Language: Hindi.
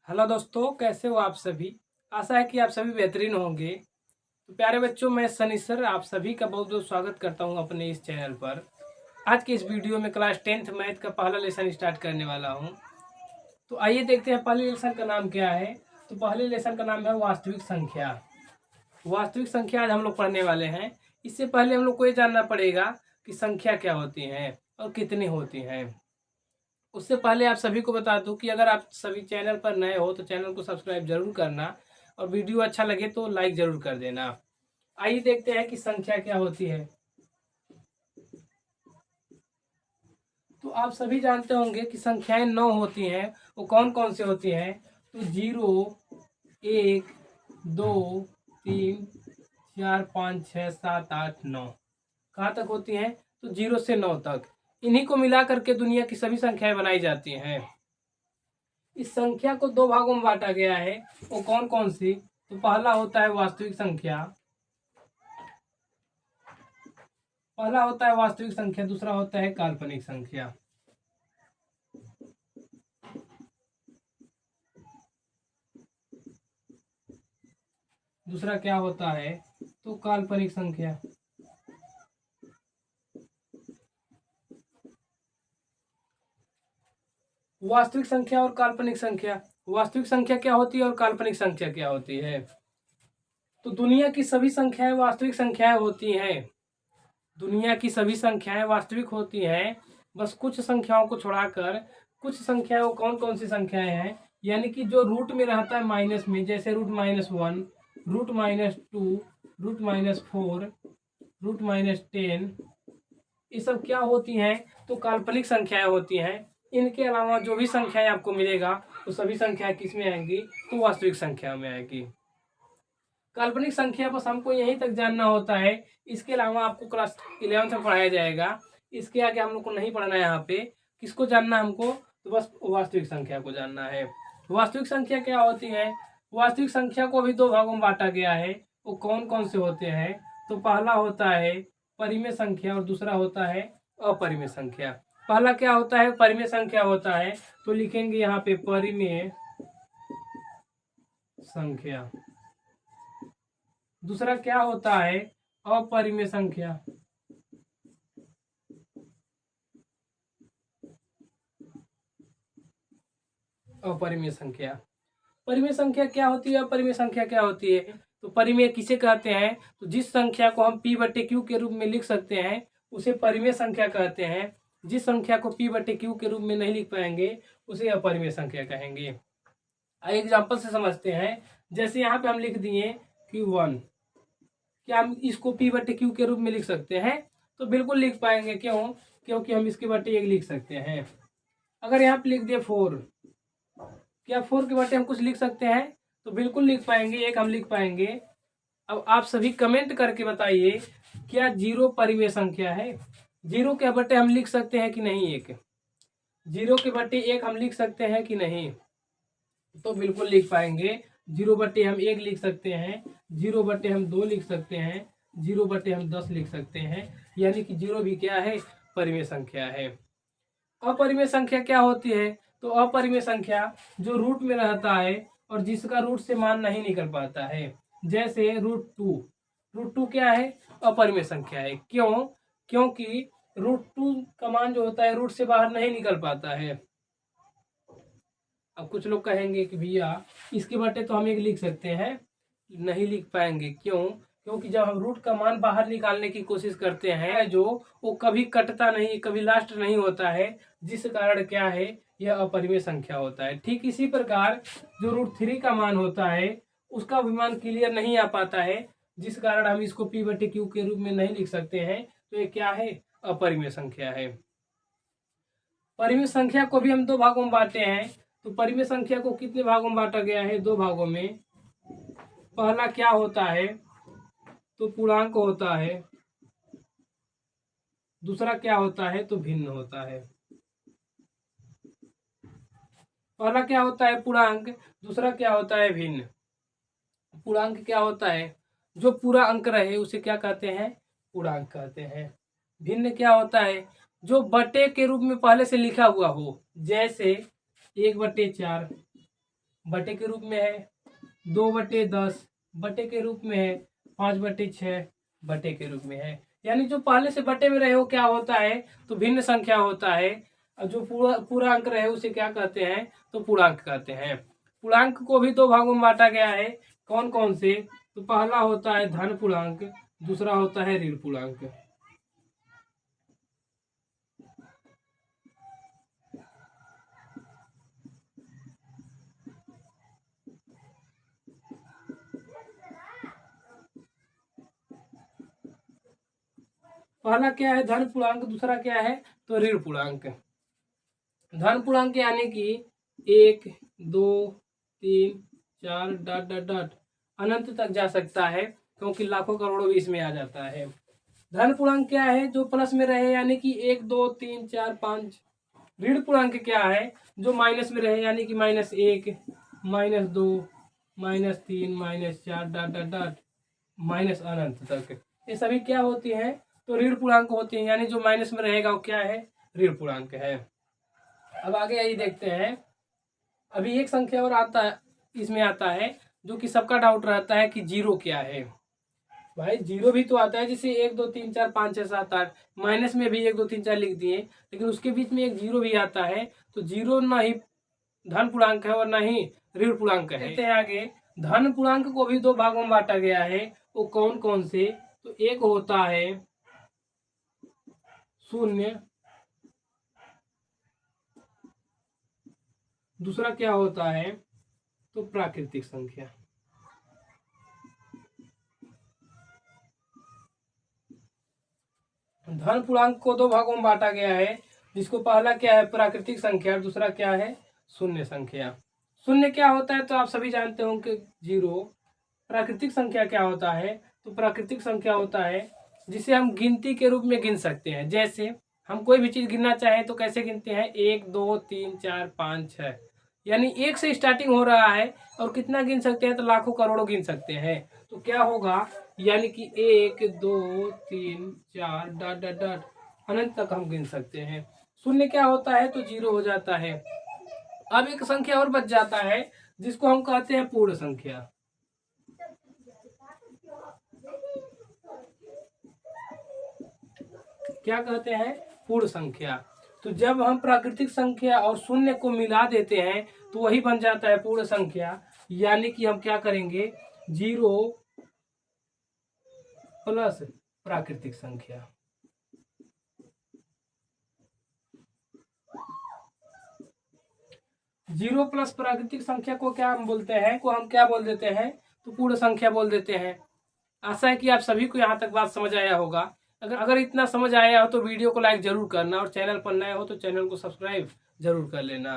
हेलो दोस्तों, कैसे हो आप सभी। आशा है कि आप सभी बेहतरीन होंगे। तो प्यारे बच्चों, मैं सनी सर आप सभी का बहुत बहुत स्वागत करता हूं अपने इस चैनल पर। आज के इस वीडियो में क्लास 10th मैथ का पहला लेसन स्टार्ट करने वाला हूं। तो आइए देखते हैं पहले लेसन का नाम क्या है। तो पहले लेसन का नाम है वास्तविक संख्या। वास्तविक संख्या आज हम लोग पढ़ने वाले हैं। इससे पहले हम लोग को ये जानना पड़ेगा कि संख्या क्या होती है और कितनी होती है। उससे पहले आप सभी को बता दूं कि अगर आप सभी चैनल पर नए हो तो चैनल को सब्सक्राइब जरूर करना और वीडियो अच्छा लगे तो लाइक जरूर कर देना। आइए देखते हैं कि संख्या क्या होती है। तो आप सभी जानते होंगे कि संख्याएं 9 होती हैं। वो कौन कौन से होती हैं। तो 0, 1, 2, 3, 4, 5, 6, 7, 8, 9 कहाँ तक होती हैं। तो 0 से 9 तक। इन्हीं को मिला करके दुनिया की सभी संख्याएं बनाई जाती हैं। इस संख्या को दो भागों में बांटा गया है। वो कौन कौन सी। तो पहला होता है वास्तविक संख्या। दूसरा होता है काल्पनिक संख्या। दूसरा क्या होता है। तो काल्पनिक संख्या। वास्तविक संख्या और काल्पनिक संख्या। वास्तविक संख्या क्या होती है और काल्पनिक संख्या क्या होती है। तो दुनिया की सभी संख्याएं वास्तविक संख्याएं होती हैं। दुनिया की सभी संख्याएं वास्तविक होती हैं। बस कुछ संख्याओं को छोड़ाकर। कुछ संख्याओं कौन कौन सी संख्याएं हैं। यानी कि जो रूट में रहता है माइनस में, जैसे √-1, √-2, √-4, √-10, ये सब क्या होती हैं। तो काल्पनिक संख्याएं होती हैं। इनके अलावा जो भी संख्याएं आपको मिलेगा तो सभी संख्याएं किस में आएंगी। तो वास्तविक संख्या में आएगी। काल्पनिक संख्या बस हमको यहीं तक जानना होता है। इसके अलावा आपको क्लास 11 में पढ़ाया जाएगा। इसके आगे हम लोग को नहीं पढ़ना है। यहाँ पे किसको जानना हमको। तो बस वास्तविक संख्या को जानना है। वास्तविक संख्या क्या होती है। वास्तविक संख्या को भी दो भागों में बांटा गया है। वो कौन कौन से होते हैं। तो पहला होता है परिमेय संख्या और दूसरा होता है अपरिमेय संख्या। पहला क्या होता है। परिमेय संख्या होता है। तो लिखेंगे यहाँ पे परिमेय संख्या। दूसरा क्या होता है। अपरिमेय संख्या। अपरिमेय संख्या। परिमेय संख्या क्या होती है। अपरिमेय संख्या क्या होती है। तो परिमेय किसे कहते हैं। तो जिस संख्या को हम p/q के रूप में लिख सकते हैं उसे परिमेय संख्या कहते हैं। जिस संख्या को p/q के रूप में नहीं लिख पाएंगे उसे अपरिमेय संख्या कहेंगे। एग्जाम्पल से समझते हैं। जैसे यहाँ पे हम लिख दिए कि 1, क्या हम इसको p/q के रूप में लिख सकते हैं। तो बिल्कुल लिख पाएंगे। क्यों। क्योंकि हम इसके बटे 1 लिख सकते हैं। अगर यहाँ पे लिख दिए 4, क्या 4 के बटे हम कुछ लिख सकते हैं। तो बिल्कुल लिख पाएंगे। 1 हम लिख पाएंगे। अब आप सभी कमेंट करके बताइए क्या 0 परिमेय संख्या है। 0 के बटे हम लिख सकते हैं कि नहीं। 1 0 के बटे 1 हम लिख सकते हैं कि नहीं। तो बिल्कुल लिख पाएंगे। 0 बटे हम 1 लिख सकते हैं। 0 बटे हम 2 लिख सकते हैं। 0 बटे हम 10 लिख सकते हैं। यानी कि 0 भी क्या है। परिमेय संख्या है। अपरिमेय संख्या क्या होती है। तो अपरिमेय संख्या जो रूट में रहता है और जिसका रूट से मान नहीं निकल पाता है। जैसे √2। √2 क्या है। अपरिमेय संख्या है। क्यों। क्योंकि √2 का मान जो होता है रूट से बाहर नहीं निकल पाता है। अब कुछ लोग कहेंगे कि भैया इसके बटे तो हम 1 लिख सकते हैं। नहीं लिख पाएंगे। क्यों। क्योंकि जब हम रूट का मान बाहर निकालने की कोशिश करते हैं जो वो कभी कटता नहीं, कभी लास्ट नहीं होता है। जिस कारण क्या है यह अपरिमेय संख्या होता है। ठीक इसी प्रकार जो √3 का मान होता है उसका भी मान क्लियर नहीं आ पाता है। जिस कारण हम इसको p/q के रूप में नहीं लिख सकते हैं। तो ये क्या है। अपरिमेय संख्या है। परिमेय संख्या को भी हम दो भागों में बांटे हैं। तो परिमेय संख्या को कितने भागों में बांटा गया है। दो भागों में। पहला क्या होता है। तो पूर्णांक होता है। दूसरा क्या होता है। तो भिन्न होता है। पहला क्या होता है पूर्णांक। दूसरा क्या होता है भिन्न। पूर्णांक क्या होता है। जो पूरा अंक रहे उसे क्या कहते हैं। पूर्णांक कहते हैं। भिन्न क्या होता है। जो बटे के रूप में पहले से लिखा हुआ हो। जैसे 1/4 बटे के रूप में है, 2/10 बटे के रूप में है, 5/6 बटे के रूप में है। यानी जो पहले से बटे में रहे वो क्या होता है, तो भिन्न संख्या होता है। और जो पूरा अंक रहे उसे क्या कहते हैं, तो पूर्णांक कहते हैं। पूर्णांक को भी 2 भागों में बांटा गया है। कौन कौन से, तो पहला होता है धन पूर्णांक, दूसरा होता है ऋण पूर्णांक। पहला क्या है, धन पूर्णांक, दूसरा क्या है, तो ऋण पूर्णांक। धन पूर्णांक यानी कि 1, 2, 3, 4 डॉट डॉट डॉट अनंत तक जा सकता है, क्योंकि लाखों करोड़ों भी इसमें आ जाता है। धन पूर्णांक क्या है, जो प्लस में रहे, यानी कि 1, 2, 3, 4, 5। ऋण पूर्णांक क्या है, जो माइनस में रहे, यानी कि -1, -2, -3, -4 डॉट डॉट डॉट माइनस अनंत तक। ये सभी क्या होती हैं, तो ऋण पूर्णांक होती हैं। यानी जो माइनस में रहेगा वो क्या है, ऋण पूर्णांक है। अब आगे यही देखते हैं। अभी एक संख्या और आता है, इसमें आता है जो कि सबका डाउट रहता है कि जीरो क्या है। भाई जीरो भी तो आता है, जैसे 1, 2, 3, 4, 5, 6, 7, 8 माइनस में भी 1, 2, 3, 4 लिख दिए, लेकिन उसके बीच में एक जीरो भी आता है। तो जीरो ना ही धन पूर्णांक है और ना ही ऋण पूर्णांक है। देखते हैं आगे। धन पूर्णांक को भी 2 भागों में बांटा गया है। वो कौन कौन से, तो एक होता है 0, दूसरा क्या होता है, तो प्राकृतिक संख्या। धन पूर्णांक को 2 भागों में बांटा गया है, जिसको पहला क्या है, प्राकृतिक संख्या, और दूसरा क्या है, शून्य संख्या। शून्य क्या होता है, तो आप सभी जानते होंगे, जीरो। प्राकृतिक संख्या क्या होता है, तो प्राकृतिक संख्या होता है जिसे हम गिनती के रूप में गिन सकते हैं। जैसे हम कोई भी चीज गिनना चाहें तो कैसे गिनते हैं, 1, 2, 3, 4, 5, 6, यानी 1 से स्टार्टिंग हो रहा है, और कितना गिन सकते हैं, तो लाखों करोड़ों गिन सकते हैं। तो क्या होगा, यानी कि 1, 2, 3, 4 डॉट डॉट डॉट अनंत तक हम गिन सकते हैं। शून्य क्या होता है, तो जीरो हो जाता है। अब एक संख्या और बच जाता है, जिसको हम कहते हैं पूर्ण संख्या। क्या कहते हैं, पूर्ण संख्या। तो जब हम प्राकृतिक संख्या और शून्य को मिला देते हैं तो वही बन जाता है पूर्ण संख्या। यानी कि हम क्या करेंगे, 0 प्लस प्राकृतिक संख्या। जीरो प्लस प्राकृतिक संख्या को क्या हम बोलते हैं, को हम क्या बोल देते हैं, तो पूर्ण संख्या बोल देते हैं। आशा है कि आप सभी को यहाँ तक बात समझ आया होगा। अगर इतना समझ आया हो तो वीडियो को लाइक जरूर करना, और चैनल पर नए हो तो चैनल को सब्सक्राइब जरूर कर लेना।